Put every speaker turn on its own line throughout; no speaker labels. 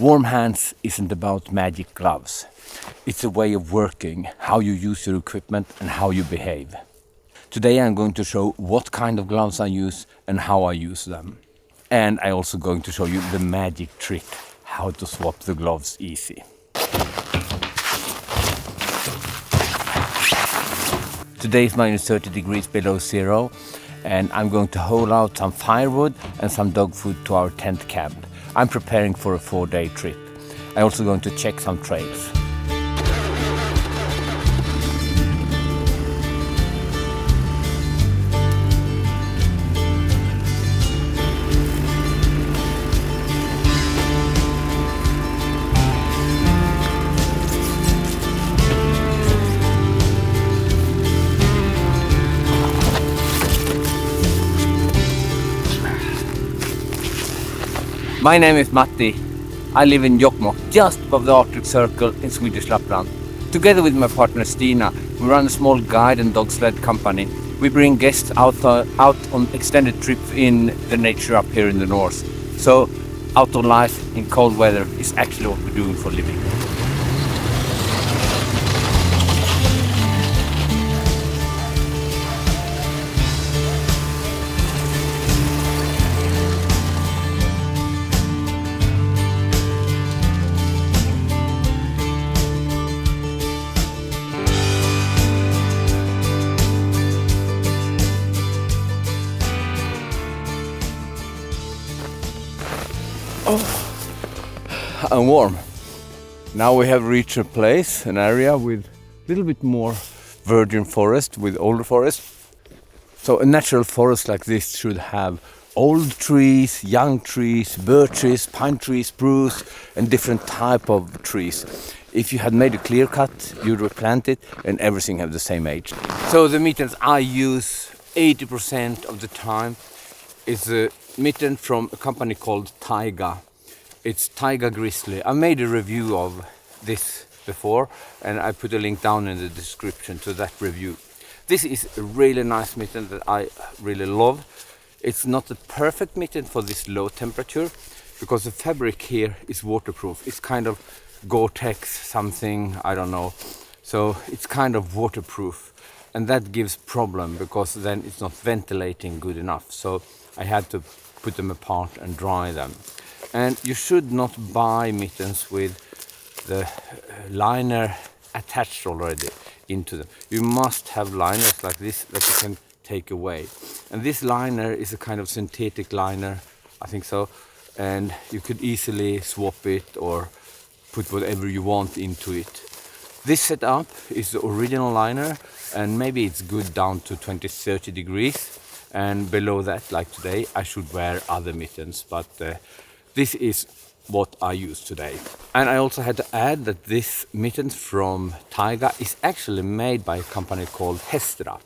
Warm hands isn't about magic gloves. It's a way of working, how you use your equipment and how you behave. Today I'm going to show what kind of gloves I use and how I use them. And I'm also going to show you the magic trick, how to swap the gloves easy. Today is minus 30 degrees below zero, and I'm going to haul out some firewood and some dog food to our tent camp. I'm preparing for a 4-day trip. I'm also going to check some trails. My name is Matti. I live in Jokkmokk, just above the Arctic Circle in Swedish Lapland. Together with my partner Stina, we run a small guide and dog sled company. We bring guests out on extended trips in the nature up here in the north. So, outdoor life in cold weather is actually what we're doing for a living. And warm. Now we have reached a place, an area with a little bit more virgin forest, with older forest. So a natural forest like this should have old trees, young trees, birches, pine trees, spruce, and different type of trees. If you had made a clear cut, you'd replant it and everything have the same age. So the mittens I use 80% of the time is a mitten from a company called Taiga. It's Taiga Grizzly. I made a review of this before and I put a link down in the description to that review. This is a really nice mitten that I really love. It's not the perfect mitten for this low temperature because the fabric here is waterproof. It's kind of Gore-Tex something, I don't know. So it's kind of waterproof and that gives problem because then it's not ventilating good enough. So I had to put them apart and dry them. And you should not buy mittens with the liner attached already into them. You must have liners like this that you can take away. And this liner is a kind of synthetic liner, I think so. And you could easily swap it or put whatever you want into it. This setup is the original liner and maybe it's good down to 20-30 degrees. And below that, like today, I should wear other mittens, but this is what I use today. And I also had to add that this mitten from Taiga is actually made by a company called Hestra.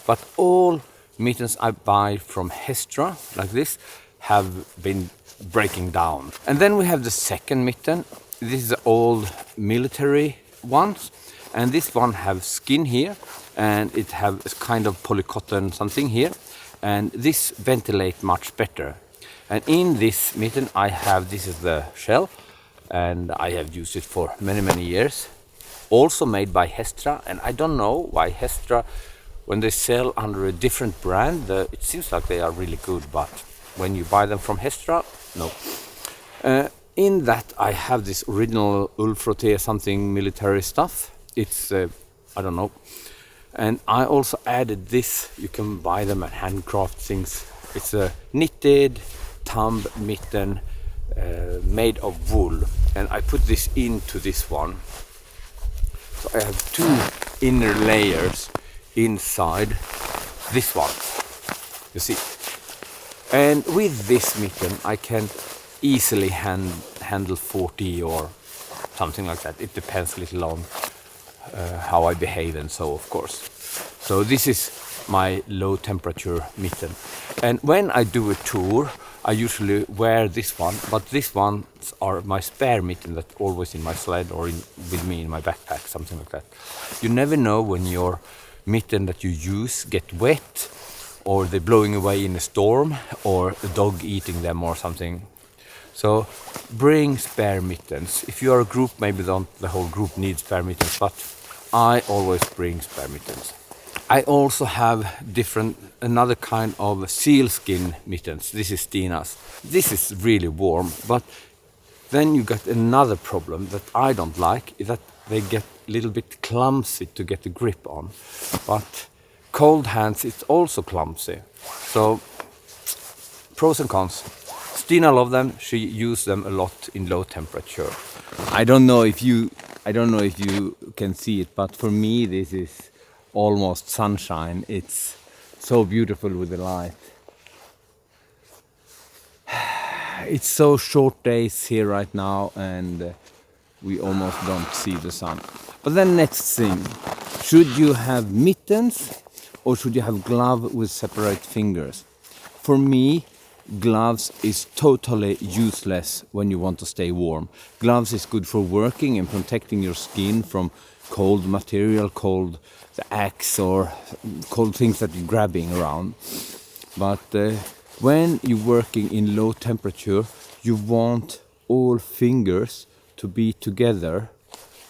But all mittens I buy from Hestra, like this, have been breaking down. And then we have the second mitten. This is the old military ones. And this one have skin here, and it have a kind of polycotton something here. And this ventilate much better. And in this mitten I have, this is the shell, and I have used it for many years. Also made by Hestra, and I don't know why Hestra, when they sell under a different brand, it seems like they are really good, but when you buy them from Hestra, no. In that I have this original Ulfrote something military stuff. It's, I don't know. And I also added this, you can buy them at handcraft things. It's a knitted thumb mitten made of wool, and I put this into this one. So I have two inner layers inside this one, you see. And with this mitten I can easily handle 40 or something like that. It depends a little on how I behave and so, of course. So this is my low temperature mitten. And when I do a tour, I usually wear this one, but these ones are my spare mitten that's always in my sled or with me in my backpack, something like that. You never know when your mitten that you use get wet, or they're blowing away in a storm, or a dog eating them or something. So bring spare mittens. If you are a group, maybe the whole group needs spare mittens, but I always bring spare mittens. I also have another kind of sealskin mittens. This is Stina's. This is really warm, but then you get another problem that I don't like, is that they get a little bit clumsy to get the grip on. But cold hands, it's also clumsy. So pros and cons. Stina loves them. She uses them a lot in low temperature. I don't know if you can see it, but for me this is almost sunshine. It's so beautiful with the light. It's so short days here right now, and we almost don't see the sun. But then next thing, should you have mittens or should you have glove with separate fingers? For me, gloves is totally useless when you want to stay warm. Gloves is good for working and protecting your skin from cold material, cold the axe or cold things that you're grabbing around. But when you're working in low temperature, you want all fingers to be together,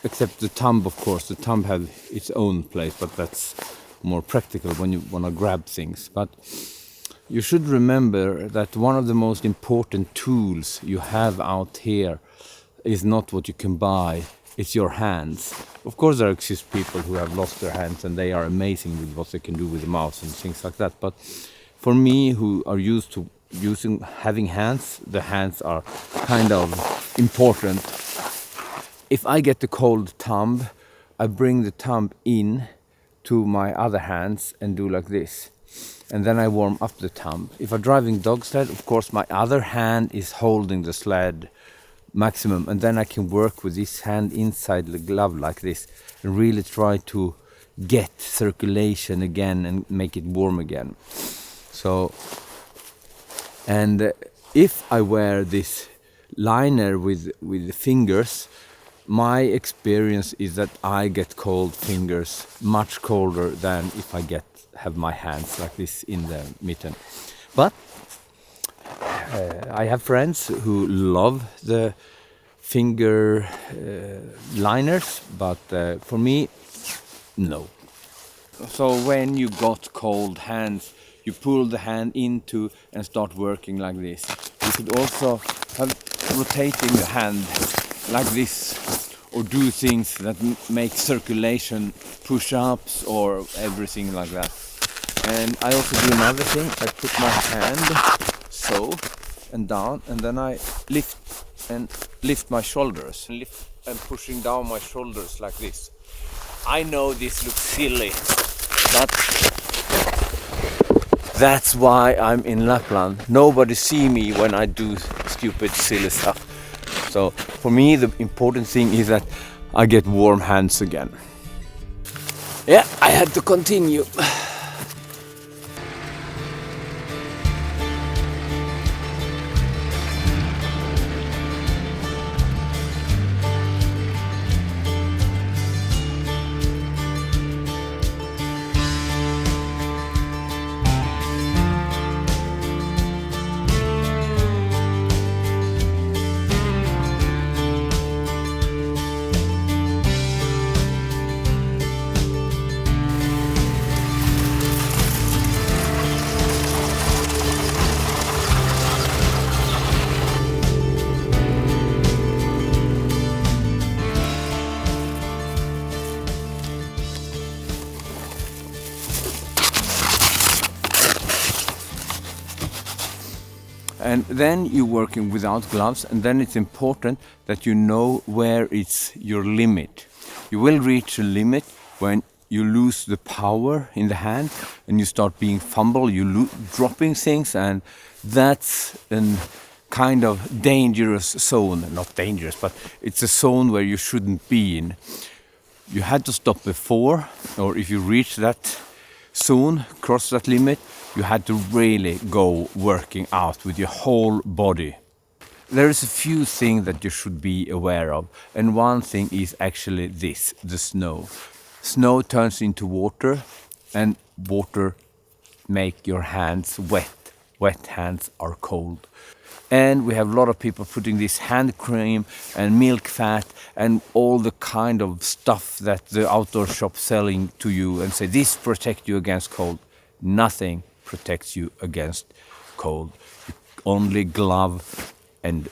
except the thumb, of course. The thumb have its own place, but that's more practical when you want to grab things. But you should remember that one of the most important tools you have out here is not what you can buy, it's your hands. Of course there exist people who have lost their hands and they are amazing with what they can do with the mouse and things like that. But for me, who are used to having hands, the hands are kind of important. If I get the cold thumb, I bring the thumb in to my other hands and do like this. And then I warm up the thumb. If I'm driving dog sled, of course my other hand is holding the sled maximum, and then I can work with this hand inside the glove like this and really try to get circulation again and make it warm again. So, and if I wear this liner with the fingers, my experience is that I get cold fingers much colder than if I have my hands like this in the mitten. But I have friends who love the finger liners, but for me, no. So when you got cold hands, you pull the hand into and start working like this. You could also have rotating the hand like this, or do things that make circulation, push-ups or everything like that. And I also do another thing. I put my hand so and down, and then I lift my shoulders, and pushing down my shoulders like this. I know this looks silly, but that's why I'm in Lapland. Nobody see me when I do stupid silly stuff. So for me the important thing is that I get warm hands again. Yeah, I had to continue. And then you're working without gloves, and then it's important that you know where it's your limit. You will reach a limit when you lose the power in the hand and you start being fumble, dropping things, and that's a kind of dangerous zone. Not dangerous, but it's a zone where you shouldn't be in. You had to stop before, or if you reach that zone, cross that limit, you had to really go working out with your whole body. There is a few things that you should be aware of, and one thing is actually this, the snow. Snow turns into water, and water make your hands wet. Wet hands are cold. And we have a lot of people putting this hand cream and milk fat and all the kind of stuff that the outdoor shop selling to you and say this protects you against cold. Nothing protects you against cold. Only glove and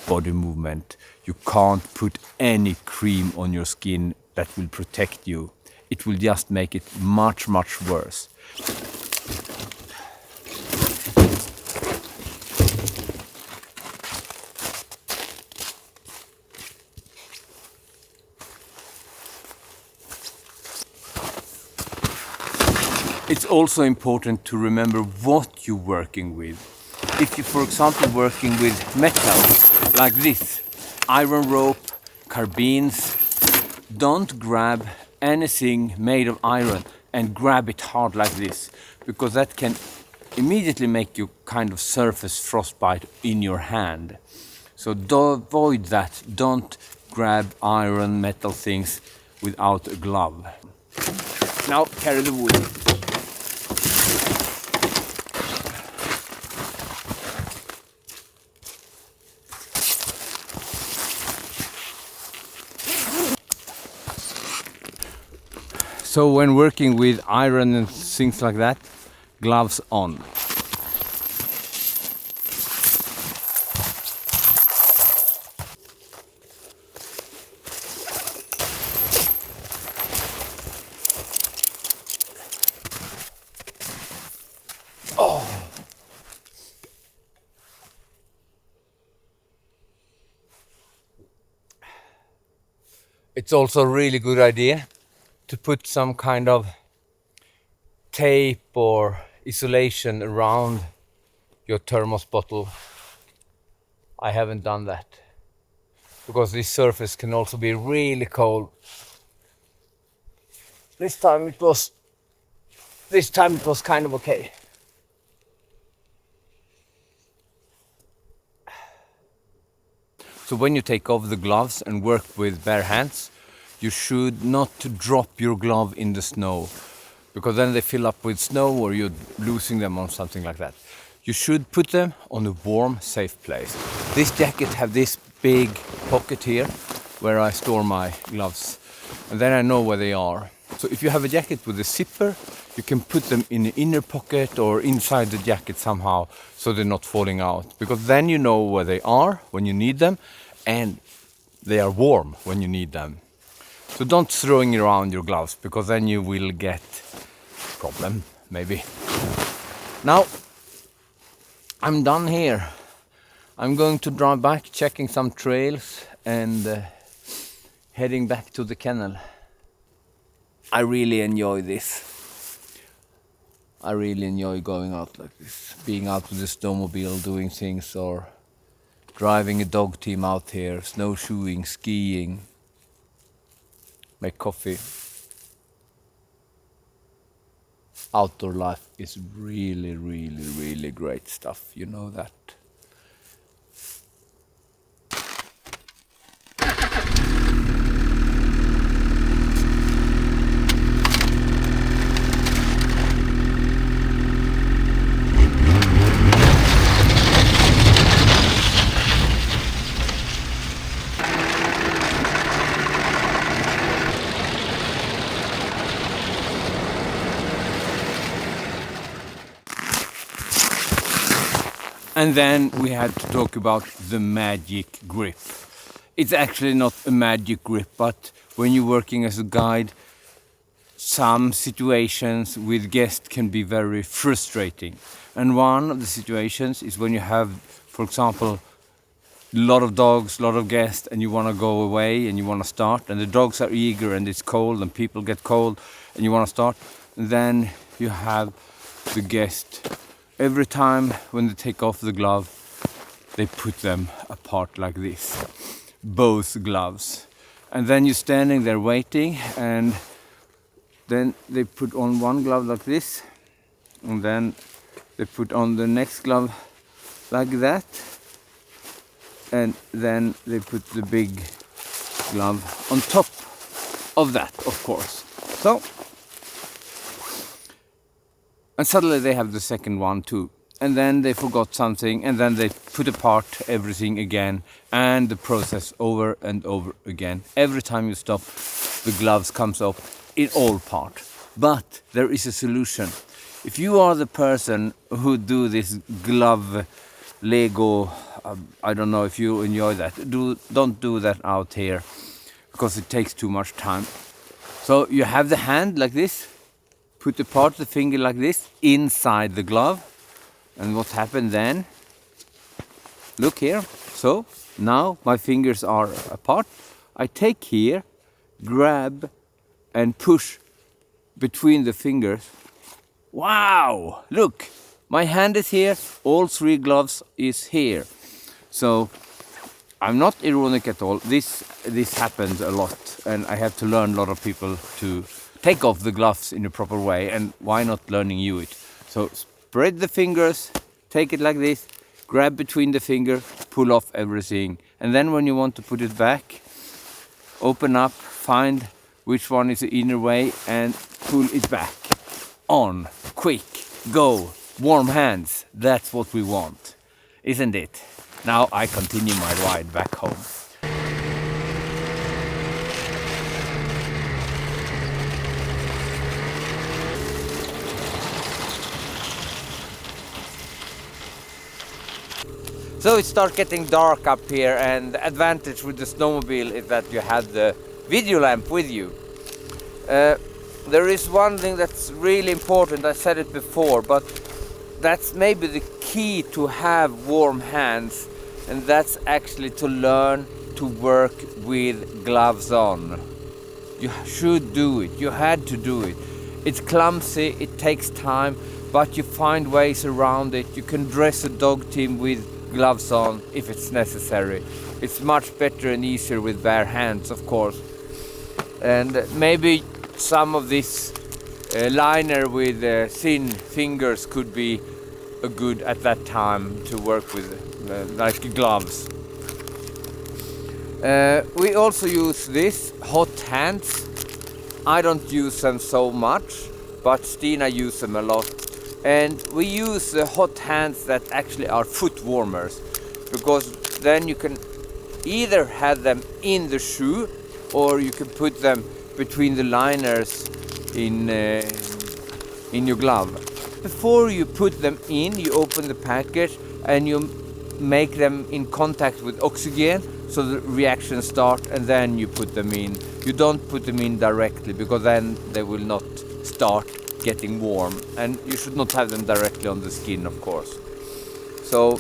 body movement. You can't put any cream on your skin that will protect you. It will just make it much, much worse. It's also important to remember what you're working with. If you, for example, working with metal like this, iron rope, carbines, don't grab anything made of iron and grab it hard like this, because that can immediately make you kind of surface frostbite in your hand. So avoid that. Don't grab iron, metal things without a glove. Now carry the wood. So when working with iron and things like that, gloves on. Oh. It's also a really good idea to put some kind of tape or insulation around your thermos bottle. I haven't done that because this surface can also be really cold. This time it was kind of okay. So when you take off the gloves and work with bare hands, you should not drop your glove in the snow, because then they fill up with snow or you're losing them or something like that. You should put them on a warm, safe place. This jacket have this big pocket here where I store my gloves, and then I know where they are. So if you have a jacket with a zipper, you can put them in the inner pocket or inside the jacket somehow so they're not falling out, because then you know where they are when you need them and they are warm when you need them. So don't throwing around your gloves, because then you will get problem, maybe. Now, I'm done here. I'm going to drive back, checking some trails and heading back to the kennel. I really enjoy this. I really enjoy going out like this, being out with the snowmobile, doing things, or driving a dog team out here, snowshoeing, skiing. Make coffee. Outdoor life is really, really, really great stuff. You know that. And then we had to talk about the magic grip. It's actually not a magic grip, but when you're working as a guide, some situations with guests can be very frustrating. And one of the situations is when you have, for example, a lot of dogs, a lot of guests, and you want to go away and you want to start, and the dogs are eager and it's cold and people get cold and you want to start. And then you have the guest. Every time when they take off the glove, they put them apart like this, both gloves. And then you're standing there waiting, and then they put on one glove like this, and then they put on the next glove like that, and then they put the big glove on top of that, of course. So, and suddenly they have the second one too. and then they forgot something, and then they put apart everything again, and the process over and over again. Every time you stop, the gloves comes up in all part. But there is a solution. If you are the person who do this glove Lego, I don't know if you enjoy that, don't do that out here, because it takes too much time. So you have the hand like this, put apart the finger like this inside the glove, and what happened then? Look here. So now my fingers are apart. I take here, grab and push between the fingers. Wow! Look! My hand is here, all three gloves is here. So I'm not ironic at all. This happens a lot, and I have to learn a lot of people to take off the gloves in a proper way, and why not learning you it? So spread the fingers, take it like this, grab between the finger, pull off everything, and then when you want to put it back, open up, find which one is the inner way and pull it back. On, quick, go, warm hands, that's what we want, isn't it? Now I continue my ride back home. So it starts getting dark up here, and the advantage with the snowmobile is that you have the video lamp with you. There is one thing that's really important, I said it before, but that's maybe the key to have warm hands, and that's actually to learn to work with gloves on. You should do it, you had to do it. It's clumsy, it takes time, but you find ways around it. You can dress a dog team with gloves on if it's necessary. It's much better and easier with bare hands, of course. And maybe some of this liner with thin fingers could be a good at that time to work with, like gloves. We also use this hot hands. I don't use them so much, but Stina uses them a lot. And we use hot hands that actually are foot warmers, because then you can either have them in the shoe, or you can put them between the liners in your glove. Before you put them in, you open the package and you make them in contact with oxygen, so the reaction starts, and then you put them in. You don't put them in directly, because then they will not start getting warm, and you should not have them directly on the skin, of course. So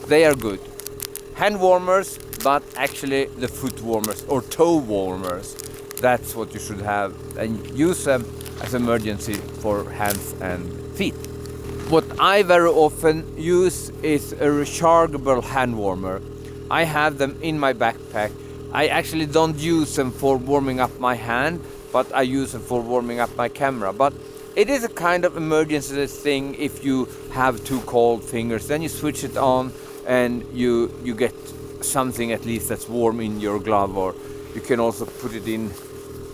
they are good. Hand warmers, but actually the foot warmers or toe warmers, that's what you should have, and use them as emergency for hands and feet. What I very often use is a rechargeable hand warmer. I have them in my backpack. I actually don't use them for warming up my hand, but I use them for warming up my camera. But it is a kind of emergency thing. If you have too cold fingers, then you switch it on and you get something at least that's warm in your glove, or you can also put it in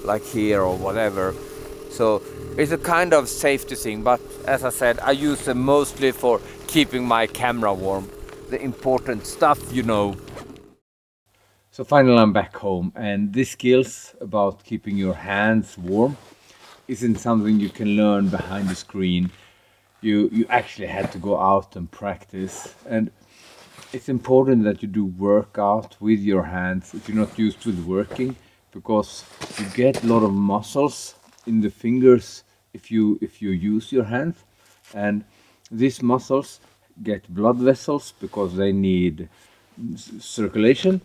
like here or whatever. So it's a kind of safety thing, but as I said, I use them mostly for keeping my camera warm, the important stuff, you know. So finally I'm back home, and these skills about keeping your hands warm isn't something you can learn behind the screen. You actually had to go out and practice, and it's important that you do workout with your hands if you're not used to working, because you get a lot of muscles in the fingers if you use your hands, and these muscles get blood vessels because they need circulation,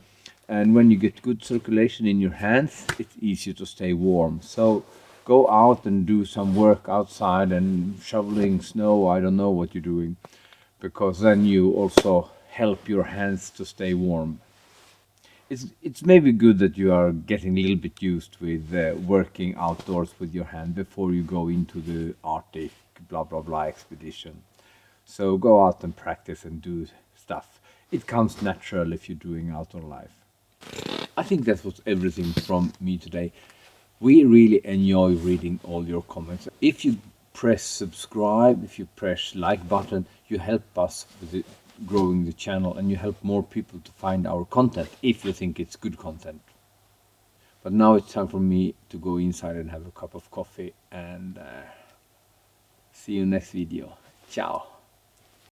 and when you get good circulation in your hands, it's easier to stay warm. So go out and do some work outside and shoveling snow, I don't know what you're doing, because then you also help your hands to stay warm. It's maybe good that you are getting a little bit used with working outdoors with your hand before you go into the Arctic blah blah blah expedition. So go out and practice and do stuff. It comes natural if you're doing outdoor life. I think that was everything from me today. We really enjoy reading all your comments. If you press subscribe, if you press like button, you help us with growing the channel, and you help more people to find our content if you think it's good content. But now it's time for me to go inside and have a cup of coffee, and see you next video. Ciao.